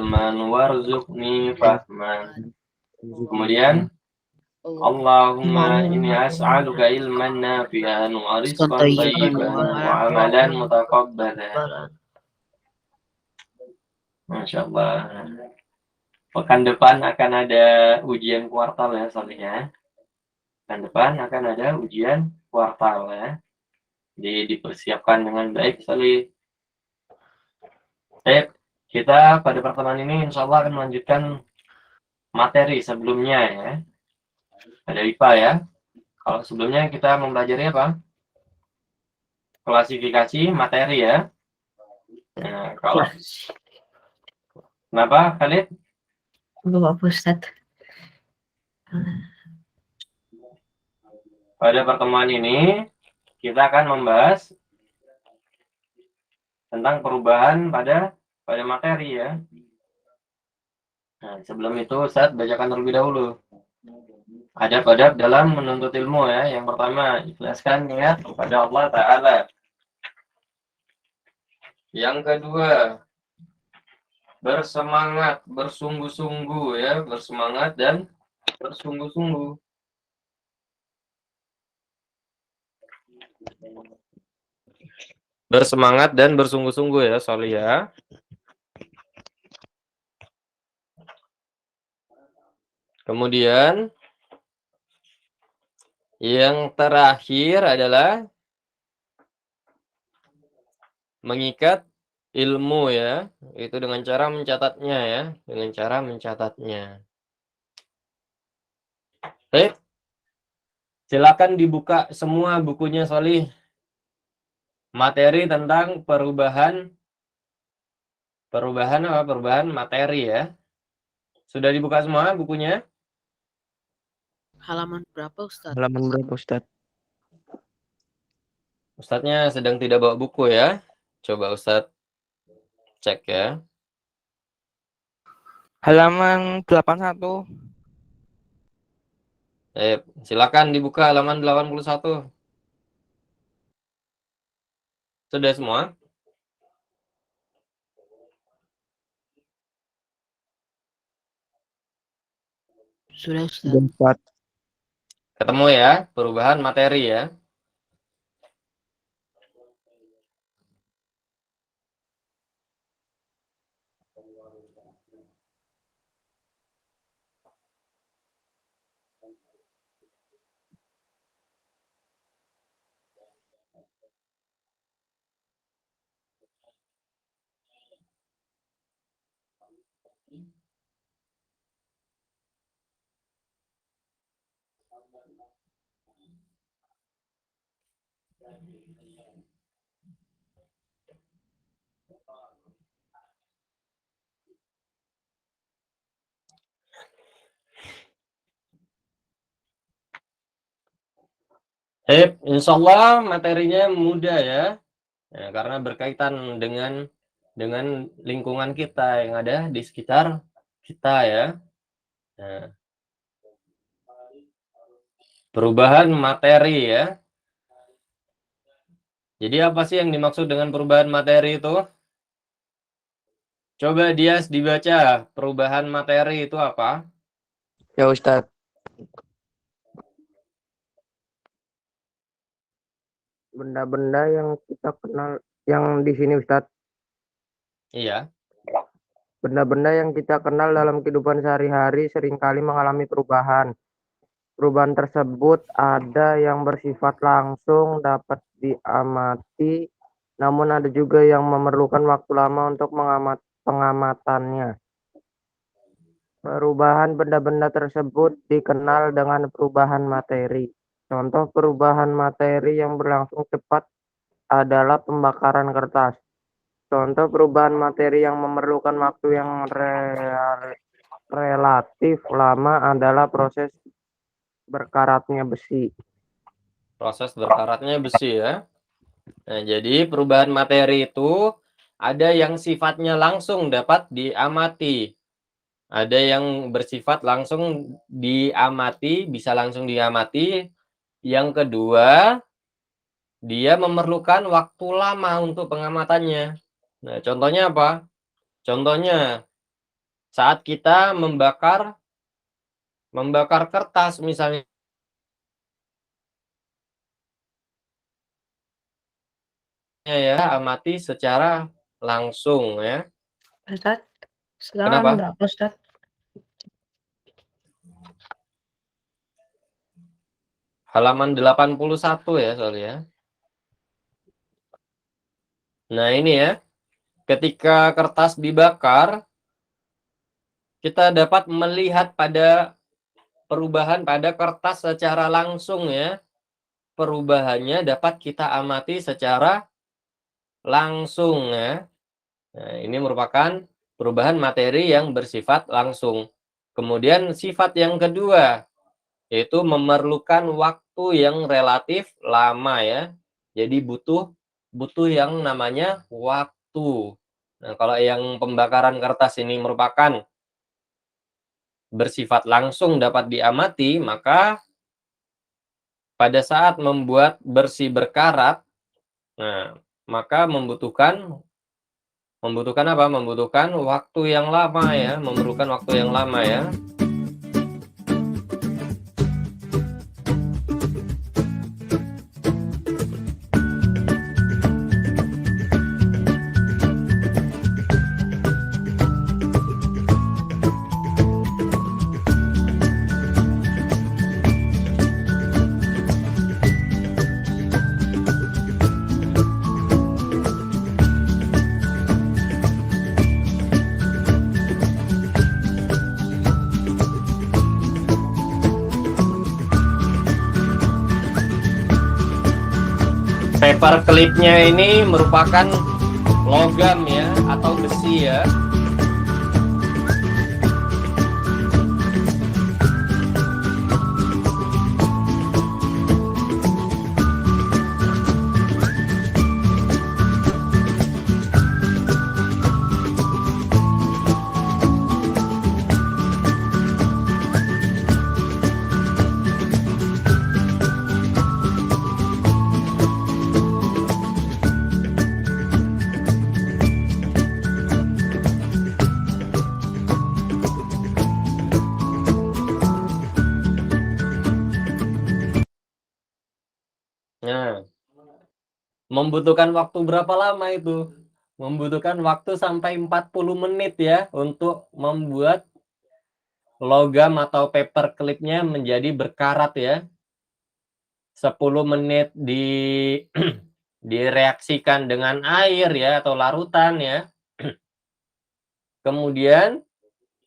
ilman warzuqni fahman. Kemudian Allahumma inni as'aluka ilman nafi'an wa rizqan thayyiban wa amalan mutaqabbalan. Masya Allah. Pekan depan akan ada ujian kuartal ya soalnya. Pekan depan akan ada ujian kuartal ya. Jadi dipersiapkan dengan baik sekali. Kita pada pertemuan ini insya Allah akan melanjutkan materi sebelumnya ya. Ada IPA ya. Kalau sebelumnya kita mempelajari apa? Klasifikasi materi ya. Nah, kalau kenapa Khalid? Bapak Ustaz. Pada pertemuan ini kita akan membahas tentang perubahan pada materi ya. Nah, sebelum itu Ustaz bacakan terlebih dahulu. Adab-adab dalam menuntut ilmu ya. Yang pertama, ikhlaskan niat kepada Allah Ta'ala. Yang kedua, bersemangat, bersungguh-sungguh ya. Bersemangat dan bersungguh-sungguh. Bersemangat dan bersungguh-sungguh ya, Soli ya. Kemudian yang terakhir adalah mengikat ilmu ya, itu dengan cara mencatatnya ya, dengan cara mencatatnya. Baik, silakan dibuka semua bukunya Solih. Materi tentang perubahan materi ya. Sudah dibuka semua bukunya? Halaman berapa Ustaz? Halaman berapa Ustaz? Ustadznya sedang tidak bawa buku ya. Coba Ustadz cek ya. Halaman 81. Silakan dibuka halaman 81. Sudah semua? Sudah Ustaz. Ustaz. Ketemu ya, perubahan materi ya. Insya Allah materinya mudah ya. Nah, karena berkaitan dengan lingkungan kita yang ada di sekitar kita ya. Nah, perubahan materi ya. Jadi apa sih yang dimaksud dengan perubahan materi itu? Coba Dias dibaca, perubahan materi itu apa? Ya Ustaz. Benda-benda yang kita kenal yang di sini Ustaz. Iya. Benda-benda yang kita kenal dalam kehidupan sehari-hari seringkali mengalami perubahan. Perubahan tersebut ada yang bersifat langsung dapat diamati, namun ada juga yang memerlukan waktu lama untuk pengamatannya. Perubahan benda-benda tersebut dikenal dengan perubahan materi. Contoh perubahan materi yang berlangsung cepat adalah pembakaran kertas. Contoh perubahan materi yang memerlukan waktu yang relatif lama adalah proses berkaratnya besi. Proses berkaratnya besi ya. Nah, jadi perubahan materi itu ada yang sifatnya langsung dapat diamati. Ada yang bersifat langsung diamati, bisa langsung diamati. Yang kedua, dia memerlukan waktu lama untuk pengamatannya. Nah, contohnya apa? Contohnya saat kita membakar kertas misalnya ya, amati secara langsung ya. Ustaz, Kenapa? sekarang berapa Ustaz? Halaman 81 ya soalnya. Nah ini ya, ketika kertas dibakar, kita dapat melihat pada perubahan pada kertas secara langsung ya. Perubahannya dapat kita amati secara langsung ya. Nah, ini merupakan perubahan materi yang bersifat langsung. Kemudian sifat yang kedua, yaitu memerlukan waktu yang relatif lama ya. Jadi butuh yang namanya waktu. Nah, kalau yang pembakaran kertas ini merupakan bersifat langsung dapat diamati, maka pada saat membuat bersih berkarat, nah, maka membutuhkan apa? Membutuhkan waktu yang lama ya, memerlukan waktu yang lama ya. Paper clipnya ini merupakan logam ya atau besi ya. Nah, membutuhkan waktu berapa lama itu? Membutuhkan waktu sampai 40 menit ya untuk membuat logam atau paper clipnya menjadi berkarat ya. 10 menit direaksikan dengan air ya atau larutan ya. Kemudian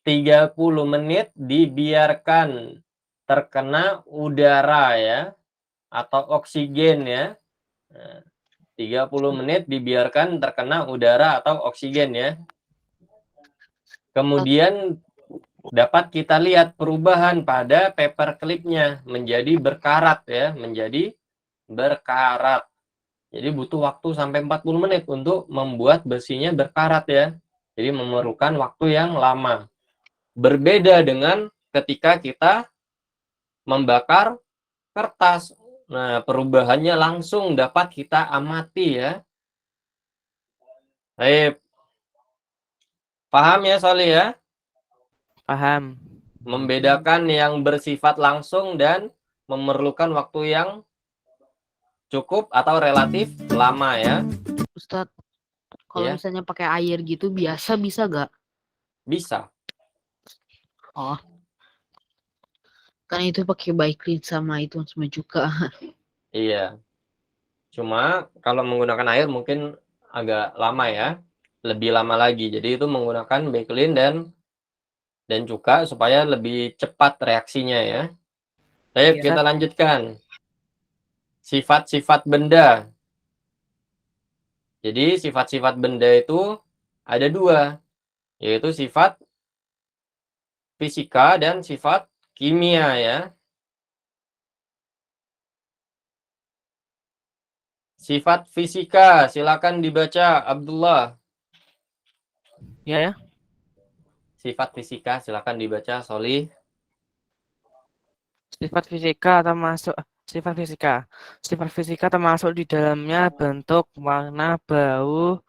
30 menit dibiarkan terkena udara ya atau oksigen ya. Nah, 30 menit dibiarkan terkena udara atau oksigen ya. Kemudian dapat kita lihat perubahan pada paper clipnya menjadi berkarat ya, menjadi berkarat. Jadi butuh waktu sampai 40 menit untuk membuat besinya berkarat ya. Jadi memerlukan waktu yang lama. Berbeda dengan ketika kita membakar kertas. Nah, perubahannya langsung dapat kita amati ya. Baik. Paham ya Soli ya? Paham. Membedakan yang bersifat langsung dan memerlukan waktu yang cukup atau relatif lama ya. Ustadz, kalau Ya. misalnya pakai air gitu biasa bisa gak? Bisa. Oh, kan itu pakai Baiklin sama itu semua juga. Iya. Cuma kalau menggunakan air mungkin agak lama ya. Lebih lama lagi. Jadi itu menggunakan Baiklin dan cuka supaya lebih cepat reaksinya ya. Baik, Iya, kita lanjutkan. Sifat-sifat benda. Jadi sifat-sifat benda itu ada dua, yaitu sifat fisika dan sifat kimia ya. Sifat fisika, silakan dibaca Abdullah. Ya ya. Sifat fisika, silakan dibaca Solih. Sifat fisika termasuk di dalamnya bentuk, warna, bau,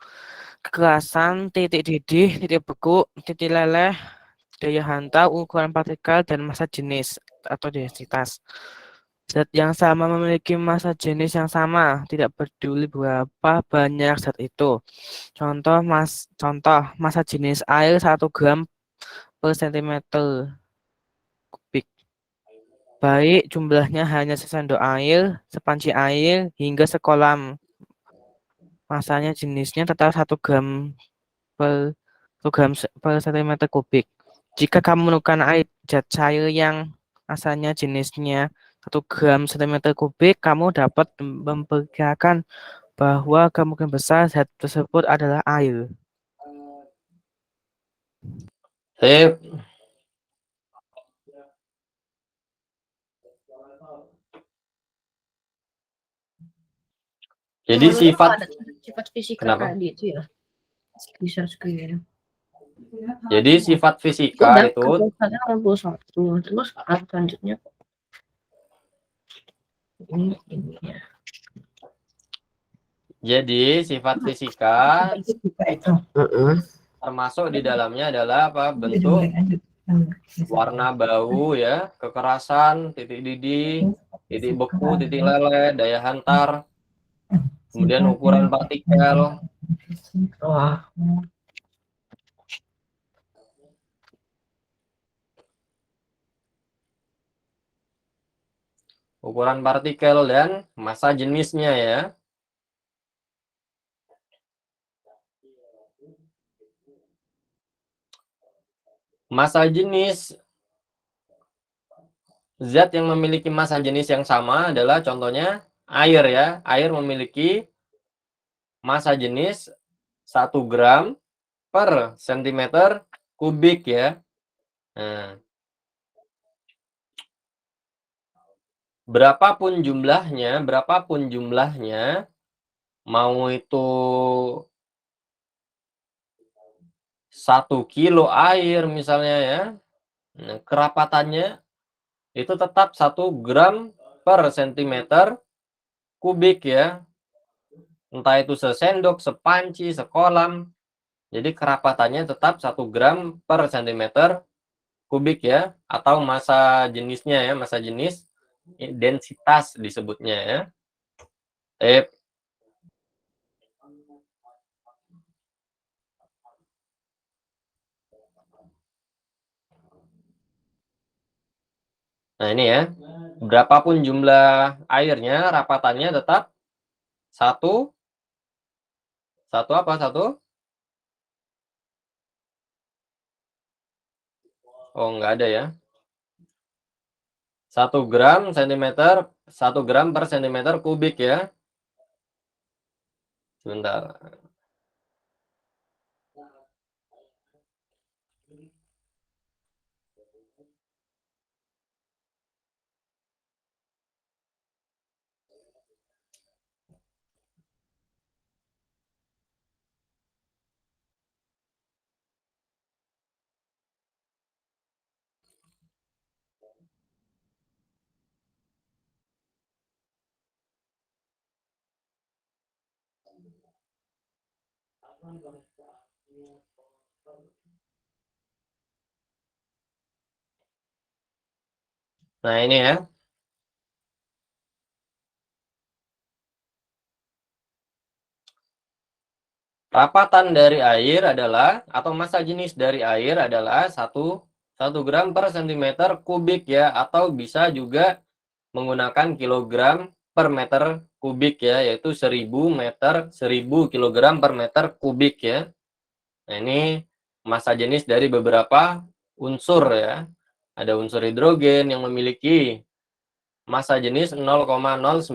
kekerasan, titik didih, titik beku, titik leleh, daya hantar, ukuran partikel, dan massa jenis atau densitas. Zat yang sama memiliki massa jenis yang sama, tidak peduli berapa banyak zat itu. Contoh massa jenis air 1 gram per sentimeter kubik. Baik jumlahnya hanya sesendok air, sepanci air, hingga sekolam. Masanya jenisnya tetap 1 gram per, 1 gram per sentimeter kubik. Jika kamu menemukan air zat cair yang masanya jenisnya 1 gram sentimeter kubik, kamu dapat memperkirakan bahwa kemungkinan besar zat tersebut adalah air. Sip. Jadi sifat fisika Kenapa? tadi itu ya. Bisa screen. Jadi sifat fisika Udah, itu keputusannya 61. Terus selanjutnya ini ya. Jadi sifat fisika itu. termasuk di dalamnya adalah apa? Bentuk, warna bau ya, kekerasan, titik didih, titik beku, titik leleh, daya hantar, kemudian ukuran partikel. Wah. Ukuran partikel dan massa jenisnya ya. Massa jenis zat yang memiliki massa jenis yang sama adalah contohnya air ya. Air memiliki massa jenis 1 gram per sentimeter kubik ya. Nah, berapapun jumlahnya, mau itu 1 kilo air misalnya ya, nah, kerapatannya itu tetap 1 gram per sentimeter kubik ya. Entah itu sesendok, sepanci, sekolam. Jadi kerapatannya tetap 1 gram per sentimeter kubik ya, atau massa jenisnya ya, massa jenis densitas disebutnya ya. Nah ini ya, berapapun jumlah airnya, rapatannya tetap satu apa satu? Oh nggak ada ya. 1 gram sentimeter, 1 gram per sentimeter kubik ya. Sebentar. Nah ini ya. Rapatan dari air adalah, atau massa jenis dari air adalah 1 gram per sentimeter kubik ya, atau bisa juga menggunakan kilogram per meter kubik ya, yaitu 1000 kilogram per meter kubik ya. Nah ini massa jenis dari beberapa unsur ya. Ada unsur hidrogen yang memiliki massa jenis 0,09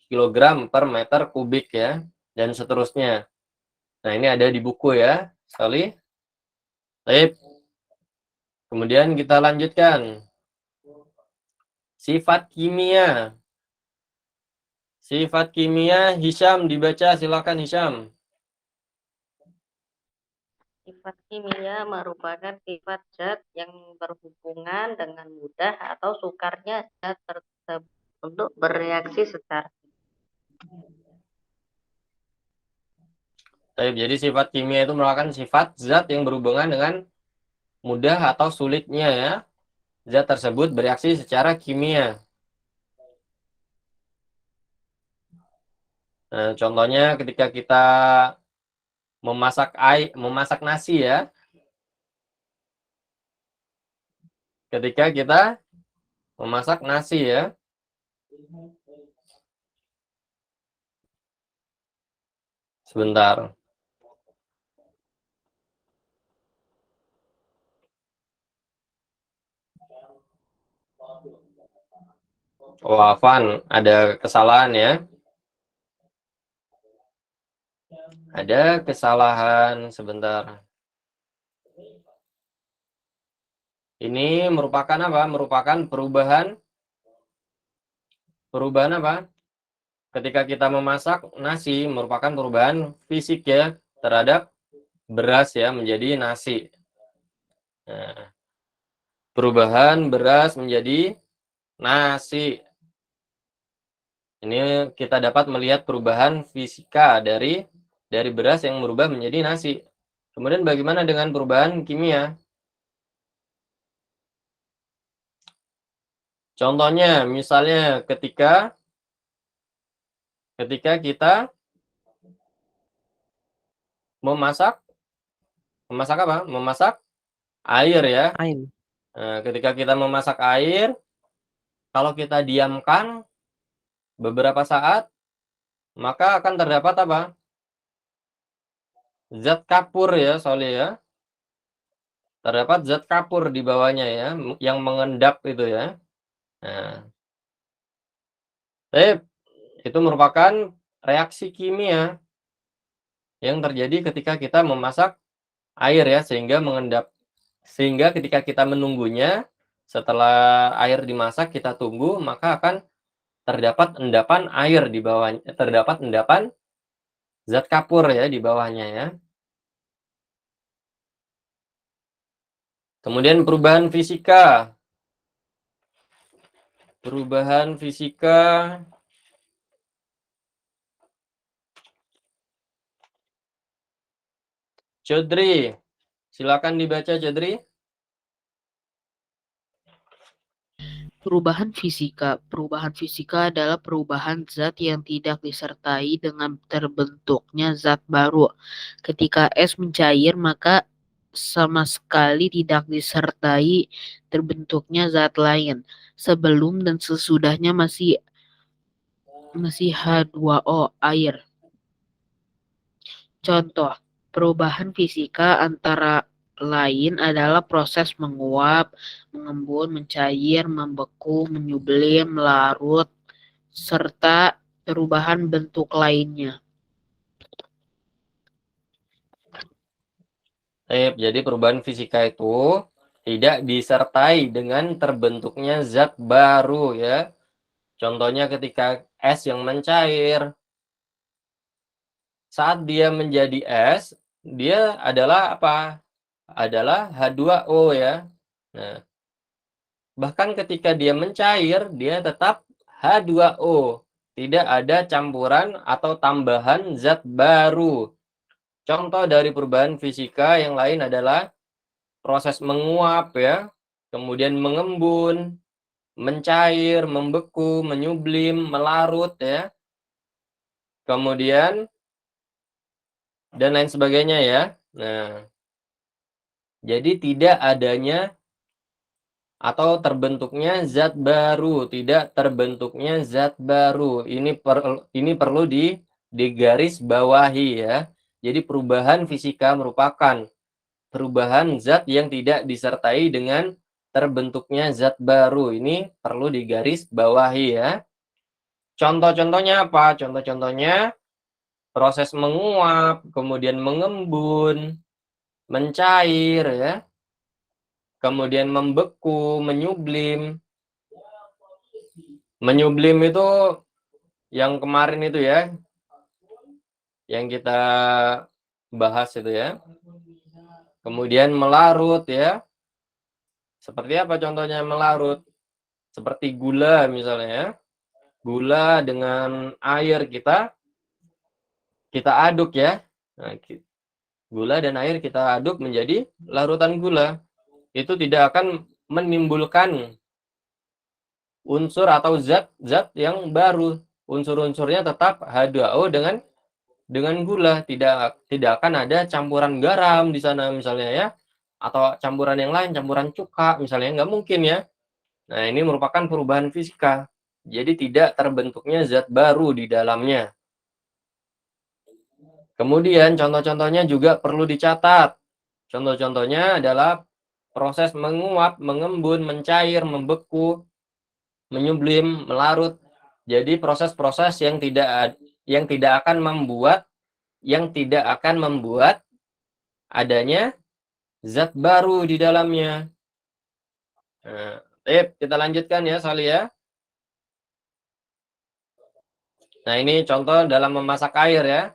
kilogram per meter kubik ya, dan seterusnya. Nah, ini ada di buku ya, sekali. Baik. Kemudian kita lanjutkan. Sifat kimia. Sifat kimia, Hisham dibaca, silakan Hisham. Sifat kimia merupakan sifat zat yang berhubungan dengan mudah atau sukarnya zat tersebut untuk bereaksi secara Baik, jadi sifat kimia itu merupakan sifat zat yang berhubungan dengan mudah atau sulitnya ya zat tersebut bereaksi secara kimia. Nah, contohnya ketika kita memasak nasi ya. Ketika kita memasak nasi ya. Sebentar. Oh, Afan, ada kesalahan ya. Ada kesalahan sebentar. Ini merupakan apa? Merupakan perubahan apa? Ketika kita memasak nasi merupakan perubahan fisik ya terhadap beras ya menjadi nasi. Nah, perubahan beras menjadi nasi. Ini kita dapat melihat perubahan fisika dari beras yang berubah menjadi nasi. Kemudian bagaimana dengan perubahan kimia? Contohnya, misalnya ketika kita memasak apa? Memasak air ya. Air. Nah, ketika kita memasak air, kalau kita diamkan beberapa saat, maka akan terdapat apa? Zat kapur ya, Soli ya. Terdapat zat kapur di bawahnya ya, yang mengendap itu ya. Nah, itu merupakan reaksi kimia yang terjadi ketika kita memasak air ya, sehingga mengendap. Sehingga ketika kita menunggunya, setelah air dimasak kita tunggu, maka akan terdapat endapan air di bawahnya, terdapat endapan zat kapur ya di bawahnya ya. Kemudian perubahan fisika. Perubahan fisika. Codri, silakan dibaca Codri. Perubahan fisika. Perubahan fisika adalah perubahan zat yang tidak disertai dengan terbentuknya zat baru. Ketika es mencair, maka sama sekali tidak disertai terbentuknya zat lain. Sebelum dan sesudahnya masih H2O, air. Contoh, perubahan fisika antara lain adalah proses menguap, mengembun, mencair, membeku, menyublim, melarut, serta perubahan bentuk lainnya. Jadi perubahan fisika itu tidak disertai dengan terbentuknya zat baru ya. Contohnya ketika es yang mencair, saat dia menjadi es, dia adalah apa? Adalah H2O ya. Nah, bahkan ketika dia mencair, dia tetap H2O. Tidak ada campuran atau tambahan zat baru. Contoh dari perubahan fisika yang lain adalah proses menguap ya, kemudian mengembun, mencair, membeku, menyublim, melarut ya. Kemudian dan lain sebagainya ya. Nah, jadi tidak adanya atau terbentuknya zat baru, tidak terbentuknya zat baru. Ini perlu digaris bawahi ya. Jadi perubahan fisika merupakan perubahan zat yang tidak disertai dengan terbentuknya zat baru. Ini perlu digaris bawahi ya. Contoh-contohnya apa? Contoh-contohnya proses menguap, kemudian mengembun, mencair ya. Kemudian membeku, menyublim. Menyublim itu yang kemarin itu ya. Yang kita bahas itu ya. Kemudian melarut ya. Seperti apa contohnya melarut? Seperti gula misalnya ya. Gula dengan air kita aduk ya. Nah, gula dan air kita aduk menjadi larutan gula. itu tidak akan menimbulkan unsur atau zat yang baru. Unsur-unsurnya tetap H2O dengan gula, tidak akan ada campuran garam di sana misalnya ya, atau campuran yang lain, campuran cuka misalnya, nggak mungkin ya. Nah, ini merupakan perubahan fisika. Jadi tidak terbentuknya zat baru di dalamnya. Kemudian contoh-contohnya juga perlu dicatat. Contoh-contohnya adalah proses menguap, mengembun, mencair, membeku, menyublim, melarut. Jadi proses-proses yang tidak akan membuat adanya zat baru di dalamnya. Nah, kita lanjutkan ya, Sali ya. Nah, ini contoh dalam memasak air ya.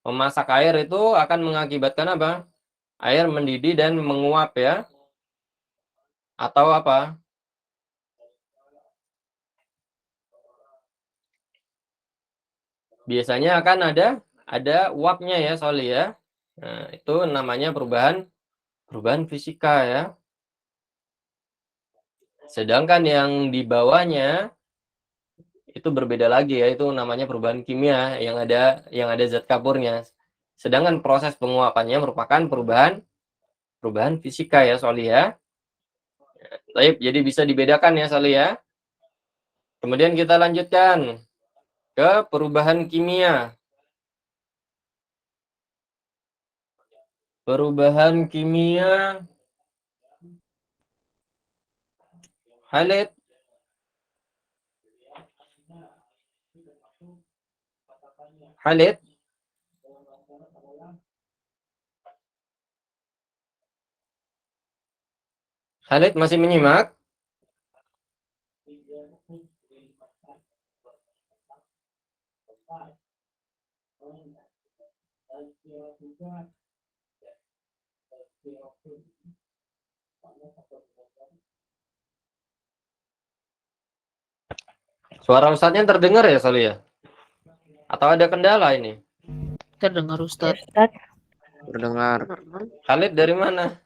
Memasak air itu akan mengakibatkan apa? Air mendidih dan menguap ya. Atau apa? Biasanya akan ada uapnya ya, Soli ya. Nah, itu namanya perubahan fisika ya. Sedangkan yang di bawahnya itu berbeda lagi ya, itu namanya perubahan kimia yang ada zat kapurnya. Sedangkan proses penguapannya merupakan perubahan fisika ya, Soli ya. Baik, jadi bisa dibedakan ya, Soli ya. Kemudian kita lanjutkan ke perubahan kimia. Perubahan kimia Khalid. Khalid. Khalid masih menyimak? Suara Ustadznya terdengar ya, Sali ya? Atau ada kendala ini? Terdengar Ustadz. Terdengar. Khalid dari mana?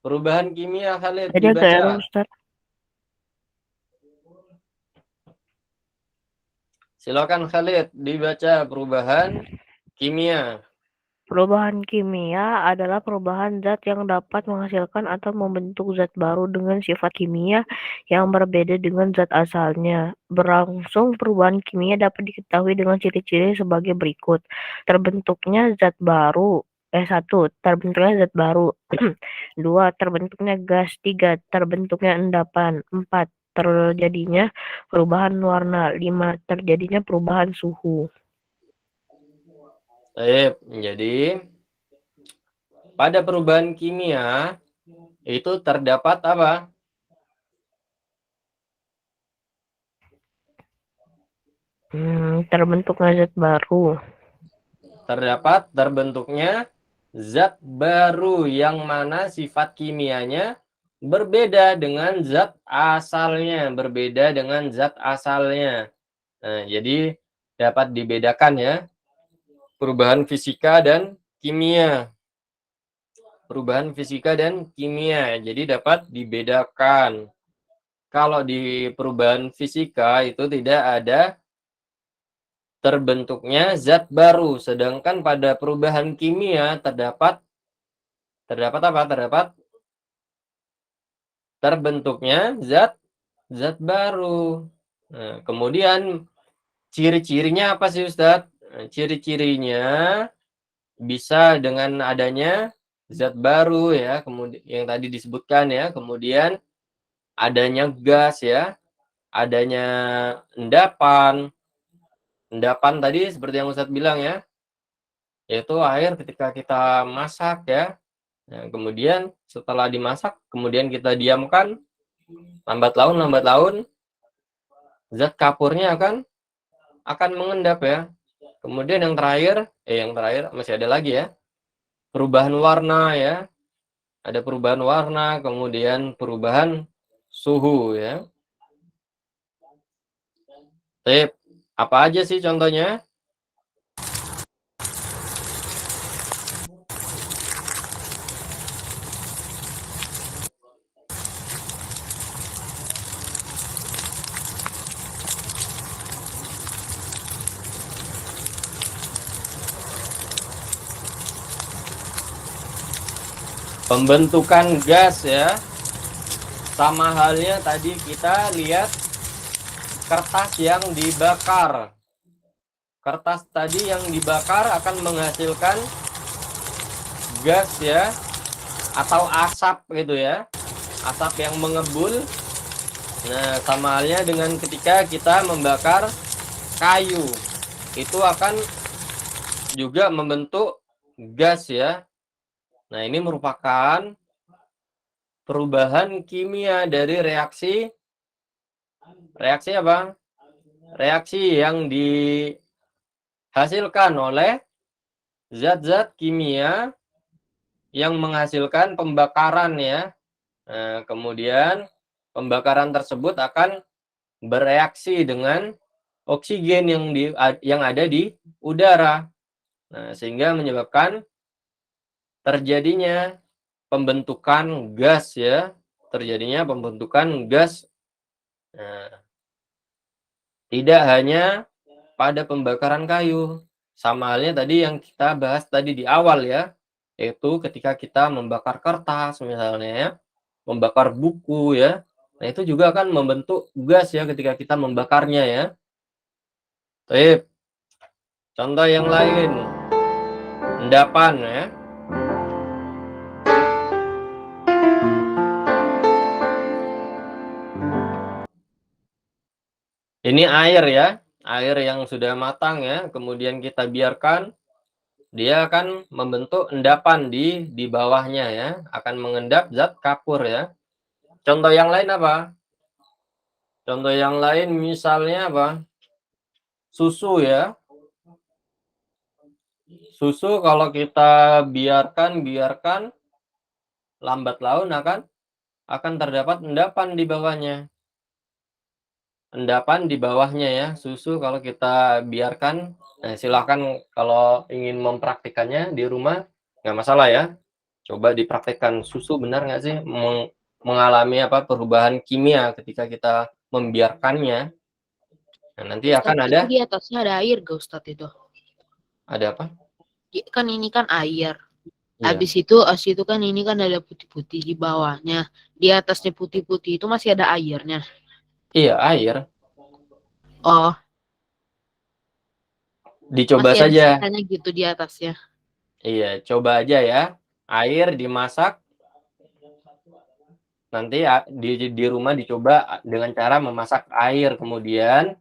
Perubahan kimia Khalid Jadi agak error, dibaca. Ustaz. Silakan Khalid dibaca perubahan kimia. Perubahan kimia adalah perubahan zat yang dapat menghasilkan atau membentuk zat baru dengan sifat kimia yang berbeda dengan zat asalnya. Berlangsung perubahan kimia dapat diketahui dengan ciri-ciri sebagai berikut. Terbentuknya zat baru. 1. Terbentuknya zat baru. 2. Terbentuknya gas. 3. Terbentuknya endapan. 4. Terjadinya perubahan warna. 5. Terjadinya perubahan suhu. Baik, jadi pada perubahan kimia itu terdapat apa? Terbentuknya zat baru. Terdapat terbentuknya zat baru yang mana sifat kimianya berbeda dengan zat asalnya, Nah, jadi dapat dibedakan ya. Perubahan fisika dan kimia. Jadi dapat dibedakan. Kalau di perubahan fisika itu tidak ada terbentuknya zat baru, sedangkan pada perubahan kimia terdapat apa? Terdapat terbentuknya zat baru. Nah, kemudian ciri-cirinya apa sih, Ustadz? Ciri-cirinya bisa dengan adanya zat baru ya, kemudian yang tadi disebutkan ya, kemudian adanya gas ya, adanya endapan tadi seperti yang Ustadz bilang ya, yaitu air ketika kita masak ya. Nah, kemudian setelah dimasak, kemudian kita diamkan lambat laun zat kapurnya akan mengendap ya. Kemudian yang terakhir masih ada lagi ya. Perubahan warna ya. Ada perubahan warna, kemudian perubahan suhu ya. Apa aja sih contohnya? Pembentukan gas ya. Sama halnya tadi kita lihat kertas yang dibakar. Kertas tadi yang dibakar akan menghasilkan gas ya, atau asap gitu ya. Asap yang mengebul. Nah, sama halnya dengan ketika kita membakar kayu. Itu akan juga membentuk gas ya. Nah, ini merupakan perubahan kimia dari reaksi apa? Reaksi yang dihasilkan oleh zat-zat kimia yang menghasilkan pembakaran ya. Nah, kemudian pembakaran tersebut akan bereaksi dengan oksigen yang ada di udara. Nah, sehingga menyebabkan terjadinya pembentukan gas ya. Terjadinya pembentukan gas. Nah, tidak hanya pada pembakaran kayu. Sama halnya tadi yang kita bahas tadi di awal ya. Yaitu ketika kita membakar kertas misalnya ya. Membakar buku ya. Nah, itu juga akan membentuk gas ya ketika kita membakarnya ya. Baik. Contoh yang lain. Endapan ya. Ini air ya. Air yang sudah matang ya. Kemudian kita biarkan. Dia akan membentuk endapan di bawahnya ya. Akan mengendap zat kapur ya. Contoh yang lain apa? Contoh yang lain misalnya apa? Susu ya. Susu kalau kita biarkan lambat laun akan terdapat endapan di bawahnya. Endapan di bawahnya ya. Susu kalau kita biarkan, nah silakan kalau ingin mempraktikannya di rumah nggak masalah ya. Coba dipraktekkan susu benar nggak sih mengalami apa perubahan kimia ketika kita membiarkannya. Nah, nanti Ustadz, akan ada itu di atasnya ada air gak Ustadz itu? ada apa? Kan ini kan air. Iya. Habis itu kan ini kan ada putih-putih di bawahnya. Di atasnya putih-putih itu masih ada airnya. Iya, air. Oh, Dicoba masih ada saja. sisanya gitu di atasnya. Iya, coba aja ya. Air dimasak. Nanti di rumah dicoba dengan cara memasak air kemudian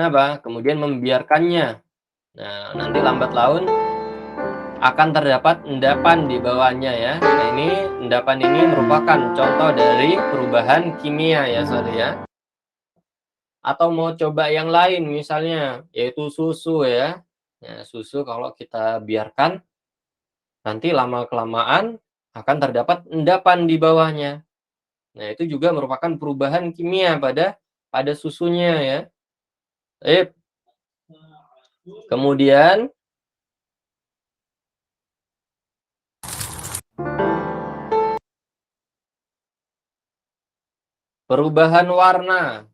apa? Kemudian membiarkannya. Nah, nanti lambat laun akan terdapat endapan di bawahnya ya. Nah, endapan ini merupakan contoh dari perubahan kimia ya, sorry ya. Atau mau coba yang lain misalnya yaitu susu ya. Nah, susu kalau kita biarkan nanti lama-kelamaan akan terdapat endapan di bawahnya. Nah, itu juga merupakan perubahan kimia pada susunya ya. Kemudian perubahan warna.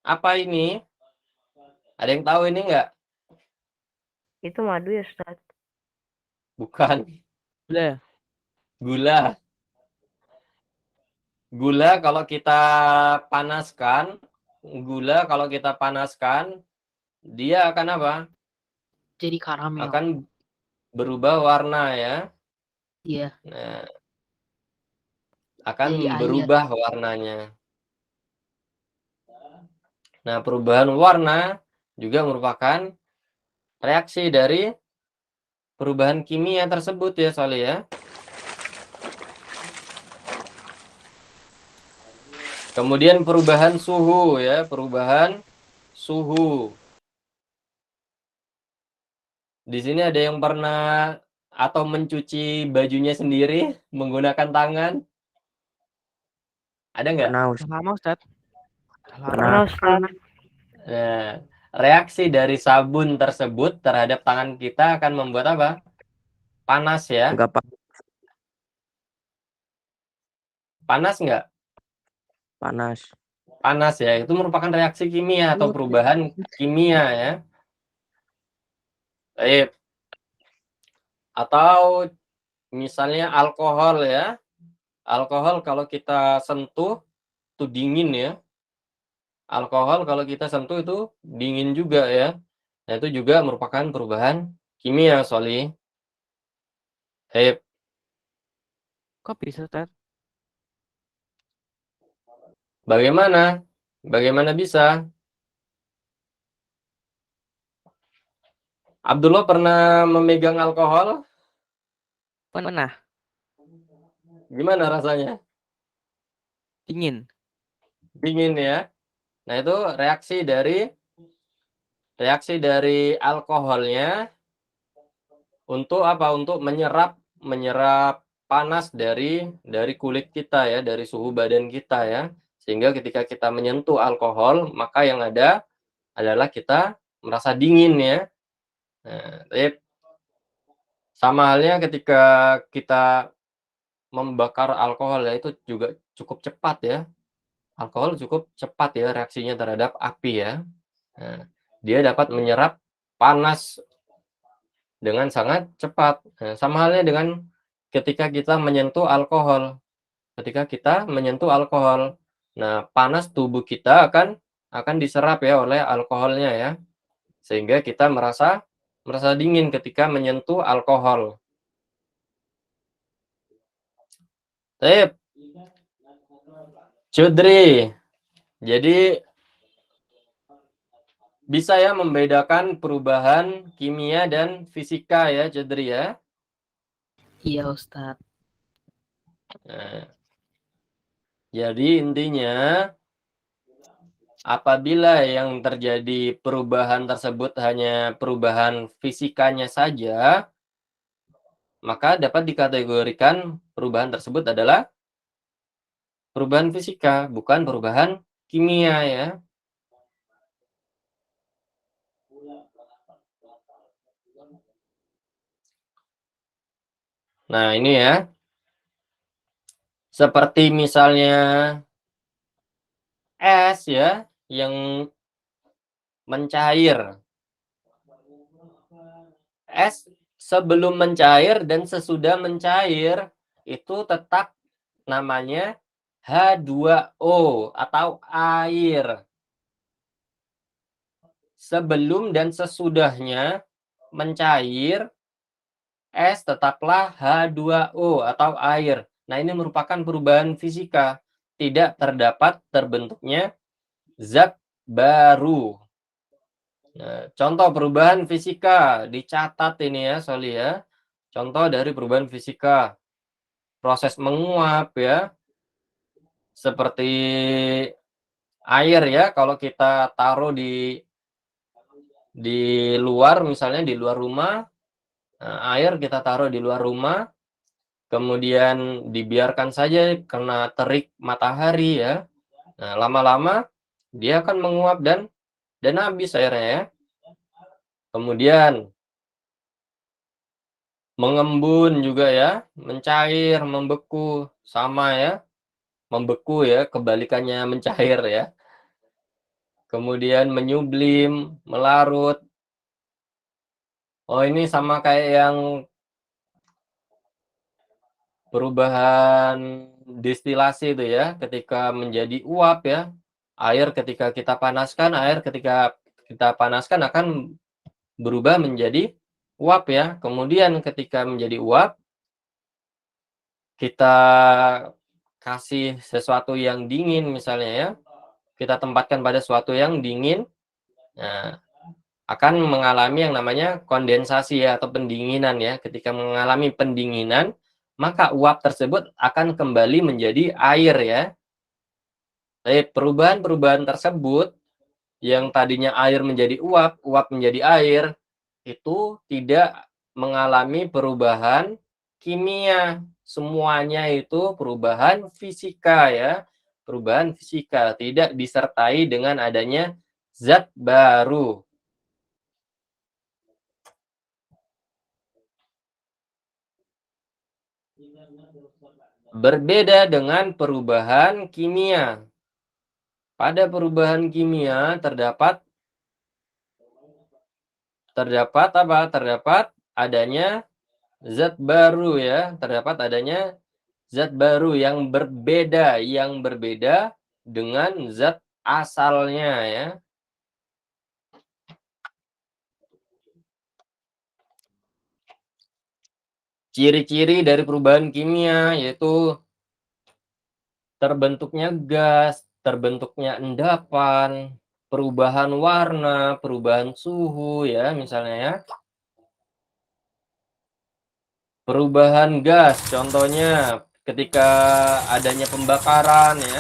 Apa ini? Ada yang tahu ini enggak? Itu madu ya, Ustaz? Bukan. Boleh. Gula. Gula kalau kita panaskan, dia akan apa? Jadi karamel. Akan berubah warna ya. Iya. Nah, akan Jadi air. berubah warnanya. Nah, perubahan warna juga merupakan reaksi dari perubahan kimia tersebut ya, Soli ya. Kemudian perubahan suhu ya, perubahan suhu. Di sini ada yang pernah atau mencuci bajunya sendiri menggunakan tangan? Ada nggak? Pernah, Ustaz. Lama Ustaz. Pernah, Ustaz. Nah, reaksi dari sabun tersebut terhadap tangan kita akan membuat apa? Panas ya. Enggak Panas nggak? panas. Panas ya. Itu merupakan reaksi kimia atau perubahan kimia ya. Baik. Atau misalnya alkohol ya. Alkohol kalau kita sentuh itu dingin ya. Alkohol kalau kita sentuh itu dingin juga ya. Nah, itu juga merupakan perubahan kimia, Soli. Hei, Kok bisa, Ustaz? bagaimana? Bagaimana bisa? Abdullah pernah memegang alkohol? Pernah. Gimana rasanya? Dingin. Dingin ya. Nah, itu reaksi dari alkoholnya untuk apa? Untuk menyerap panas dari kulit kita ya, dari suhu badan kita ya. Sehingga ketika kita menyentuh alkohol, maka yang ada adalah kita merasa dingin ya. Nah, sama halnya ketika kita membakar alkohol ya, itu juga cukup cepat ya. Alkohol cukup cepat ya reaksinya terhadap api ya. Nah, dia dapat menyerap panas dengan sangat cepat. Nah, sama halnya dengan ketika kita menyentuh alkohol. Ketika kita menyentuh alkohol, nah panas tubuh kita akan diserap ya oleh alkoholnya ya. Sehingga kita merasa dingin ketika menyentuh alkohol. Sip. Cudri. Jadi bisa ya membedakan perubahan kimia dan fisika ya, Cudri ya. Iya, Ustadz. Nah, jadi intinya apabila yang terjadi perubahan tersebut hanya perubahan fisikanya saja, maka dapat dikategorikan perubahan tersebut adalah perubahan fisika, bukan perubahan kimia ya. Nah, ini ya. Seperti misalnya es ya yang mencair. Es sebelum mencair dan sesudah mencair itu tetap namanya H2O atau air. Sebelum dan sesudahnya mencair, es tetaplah H2O atau air. Nah, ini merupakan perubahan fisika. Tidak terdapat terbentuknya zat baru. Nah, contoh perubahan fisika dicatat ini ya, Soli ya. Contoh dari perubahan fisika. Proses menguap ya. Seperti air ya, kalau kita taruh di luar, misalnya di luar rumah, nah, air kita taruh di luar rumah, kemudian dibiarkan saja kena terik matahari ya. Nah, lama-lama dia akan menguap dan habis airnya ya. Kemudian mengembun juga ya, mencair, membeku, sama ya. Membeku ya, kebalikannya mencair ya. Kemudian menyublim, melarut. Oh, ini sama kayak yang perubahan destilasi itu ya, ketika menjadi uap ya. Air ketika kita panaskan, air ketika kita panaskan akan berubah menjadi uap ya. Kemudian ketika menjadi uap, kita kasih sesuatu yang dingin misalnya ya. Kita tempatkan pada sesuatu yang dingin. Nah, akan mengalami yang namanya kondensasi ya, atau pendinginan ya. Ketika mengalami pendinginan, maka uap tersebut akan kembali menjadi air ya. Jadi perubahan-perubahan tersebut yang tadinya air menjadi uap, uap menjadi air, itu tidak mengalami perubahan kimia. Semuanya itu perubahan fisika ya. Perubahan fisika, tidak disertai dengan adanya zat baru. Berbeda dengan perubahan kimia. Pada perubahan kimia terdapat apa? Terdapat adanya zat baru ya, terdapat adanya zat baru yang berbeda dengan zat asalnya ya. Ciri-ciri dari perubahan kimia yaitu terbentuknya gas, terbentuknya endapan, perubahan warna, perubahan suhu ya misalnya ya. Perubahan gas contohnya ketika adanya pembakaran ya,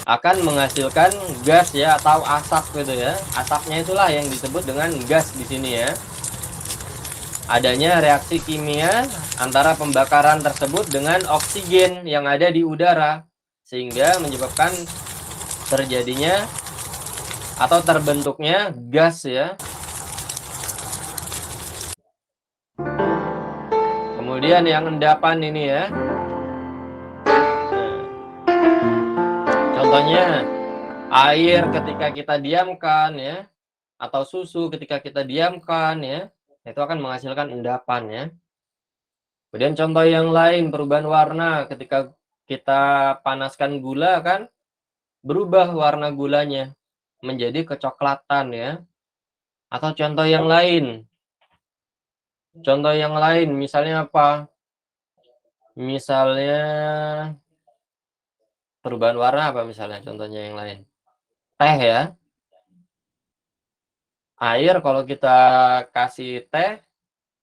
akan menghasilkan gas ya atau asap gitu ya. Asapnya itulah yang disebut dengan gas di sini ya. Adanya reaksi kimia antara pembakaran tersebut dengan oksigen yang ada di udara sehingga menyebabkan terjadinya atau terbentuknya gas ya. Kemudian yang endapan ini ya. Contohnya air ketika kita diamkan ya, atau susu ketika kita diamkan ya, itu akan menghasilkan endapan ya. Kemudian contoh yang lain perubahan warna ketika kita panaskan gula kan berubah warna gulanya menjadi kecoklatan ya. Atau contoh yang lain. Contoh yang lain misalnya apa? Misalnya perubahan warna apa misalnya contohnya yang lain? Teh ya. Air kalau kita kasih teh,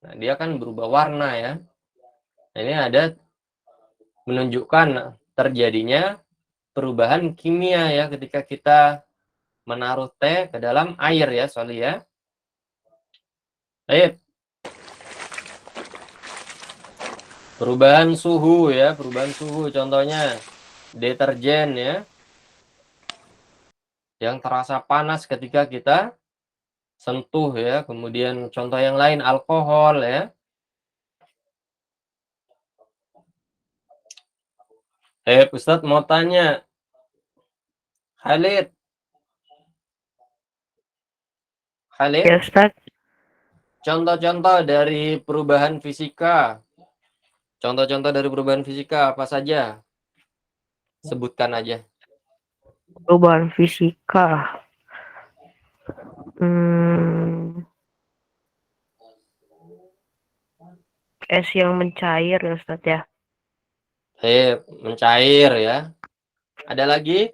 nah dia kan berubah warna ya. Nah, ini ada menunjukkan terjadinya perubahan kimia ya ketika kita menaruh teh ke dalam air ya, Soli ya. Baik. Perubahan suhu ya, perubahan suhu contohnya deterjen ya. Yang terasa panas ketika kita sentuh ya. Kemudian contoh yang lain alkohol ya. Ustadz mau tanya. Khalid. Ya Ustaz, Contoh-contoh dari perubahan fisika. Contoh-contoh dari perubahan fisika apa saja? Sebutkan aja. perubahan fisika. Hmm, es yang mencair ya Ustaz ya. Mencair ya. Ada lagi?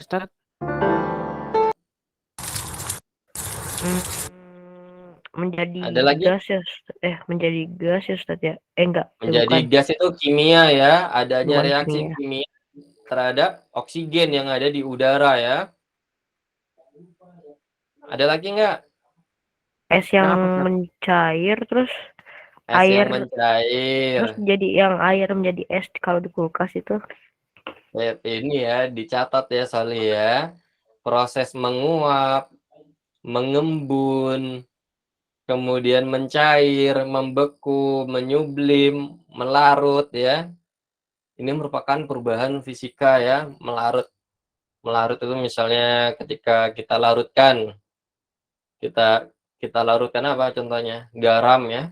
Ustaz, Menjadi Ada lagi? gas ya Ustaz. Menjadi gas ya Ustaz ya. Enggak, Menjadi bukan. gas itu kimia ya. Adanya Bukan reaksi kimia. kimia terhadap oksigen yang ada di udara ya. Ada lagi nggak? Es yang apa, Ustaz? mencair terus Es yang air mencair. terus menjadi yang air menjadi es kalau di kulkas itu. Ini ya dicatat ya Soli ya. Proses menguap, mengembun, kemudian mencair, membeku, menyublim, melarut ya. Ini merupakan perubahan fisika ya, melarut. Melarut itu misalnya ketika kita larutkan, kita larutkan apa contohnya? Garam ya.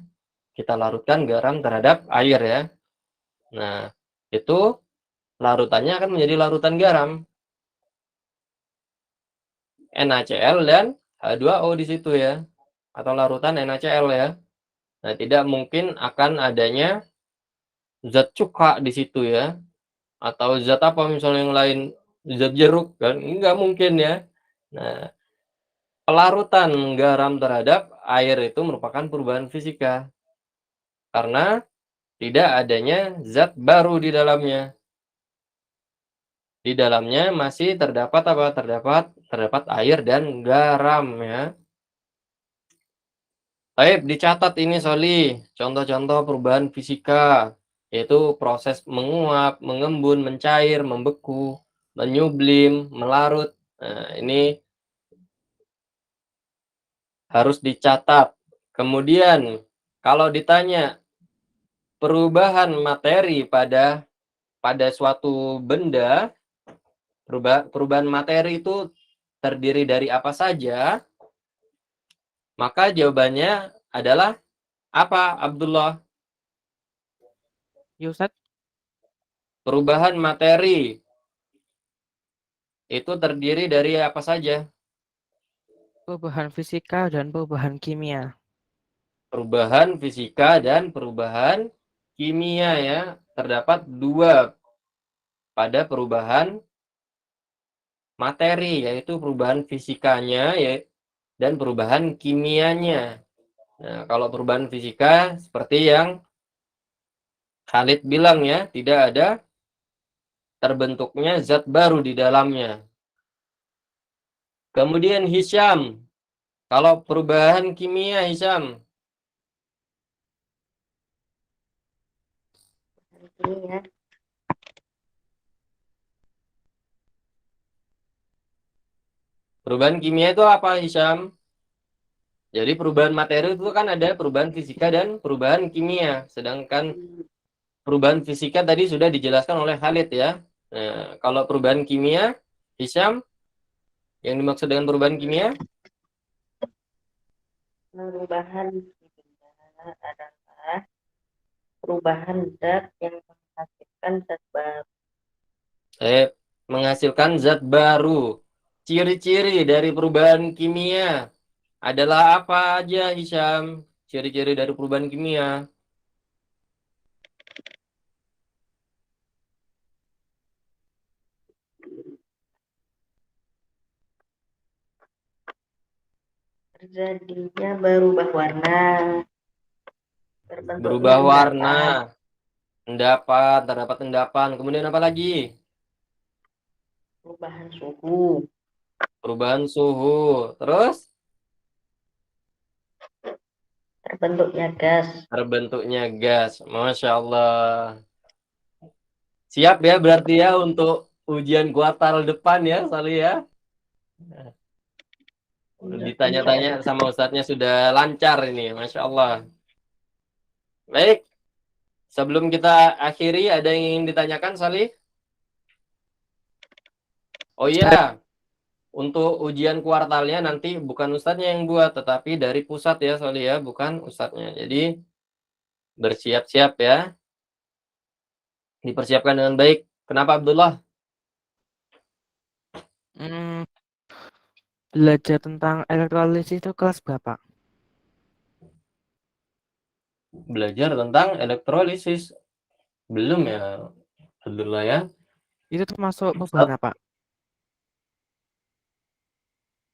Kita larutkan garam terhadap air ya. Nah, itu larutannya akan menjadi larutan garam. NaCl dan H2O di situ ya. Atau larutan NaCl ya. Nah, tidak mungkin akan adanya zat cuka di situ ya. Atau zat apa misalnya yang lain, zat jeruk kan? Enggak mungkin ya. Nah, pelarutan garam terhadap air itu merupakan perubahan fisika. Karena tidak adanya zat baru di dalamnya. Di dalamnya masih terdapat apa? Terdapat air dan garam ya. Baik, dicatat ini Soli, contoh-contoh perubahan fisika, yaitu proses menguap, mengembun, mencair, membeku, menyublim, melarut. Nah, ini harus dicatat. Kemudian, kalau ditanya perubahan materi pada suatu benda, perubahan materi itu terdiri dari apa saja, maka jawabannya adalah apa, Abdullah? Ya Ustaz, Perubahan materi itu terdiri dari apa saja? perubahan fisika dan perubahan kimia. Perubahan fisika dan perubahan kimia ya. Terdapat dua pada perubahan materi, yaitu perubahan fisikanya ya, dan perubahan kimianya. Nah, kalau perubahan fisika seperti yang Khalid bilang ya, tidak ada terbentuknya zat baru di dalamnya. Kemudian Hisham, kalau perubahan kimia Hisham, Ini ya. perubahan kimia itu apa Hisham? Jadi perubahan materi itu kan ada perubahan fisika dan perubahan kimia. Sedangkan perubahan fisika tadi sudah dijelaskan oleh Khalid ya. Nah, kalau perubahan kimia, Hisham, yang dimaksud dengan perubahan kimia? Perubahan kimia adalah perubahan zat yang menghasilkan zat baru. Menghasilkan zat baru. Ciri-ciri dari perubahan kimia adalah apa aja, Hisham? Ciri-ciri dari perubahan kimia. Terjadinya berubah warna, terbentuknya Berubah warna, endapan, terdapat endapan. Kemudian apa lagi? perubahan suhu, Perubahan suhu. Terus terbentuknya gas. terbentuknya gas. Masya Allah. Siap ya berarti ya untuk ujian kuartal depan ya, Sali ya. Ditanya-tanya sama Ustadznya sudah lancar ini, Masya Allah. Baik, sebelum kita akhiri, ada yang ingin ditanyakan, Salih? Oh iya, untuk ujian kuartalnya nanti bukan Ustadznya yang buat, tetapi dari pusat ya, Salih ya, bukan Ustadznya. Jadi, bersiap-siap ya. Dipersiapkan dengan baik. Kenapa, Abdullah? Hmm, belajar tentang elektrolisis itu kelas berapa? Belajar tentang elektrolisis. Belum ya, Abdullah ya. Itu termasuk perubahan Ustadz apa?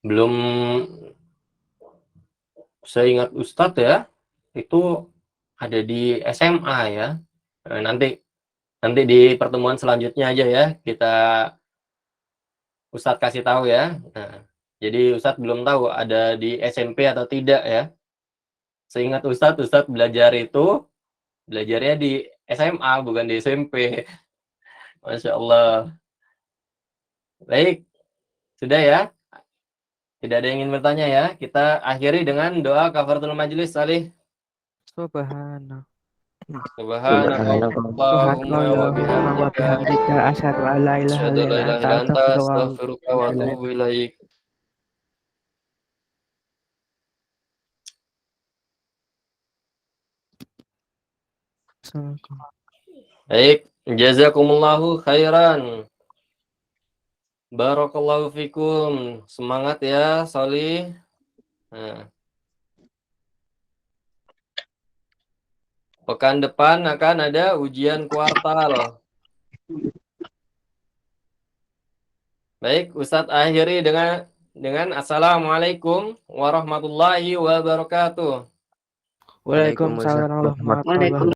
belum, seingat Ustadz ya, itu ada di SMA ya. Nanti di pertemuan selanjutnya aja ya, kita Ustadz kasih tahu ya. Nah, jadi Ustadz belum tahu ada di SMP atau tidak ya. Seingat Ustadz belajarnya di SMA bukan di SMP. Masya Allah. Baik, sudah ya. Tidak ada yang ingin bertanya ya. Kita akhiri dengan doa kafaratul majelis, Salih. Subhanallah. Subhanakallahumma wa Subhanallah wa bihamdika bihamdika asyhadu an la ilaha asyhadu an la illa ilaha anta illa anta astaghfiruka astaghfiruka wa wa atubu ilaik. atubu ilaik. Assalamualaikum. Baik, jazakumullahu khairan. Barakallahu fikum. Semangat ya, Solih. Nah, pekan depan akan ada ujian kuartal. Baik, Ustadz akhiri dengan Assalamualaikum warahmatullahi wabarakatuh. Waalaikumsalam warahmatullahi wabarakatuh.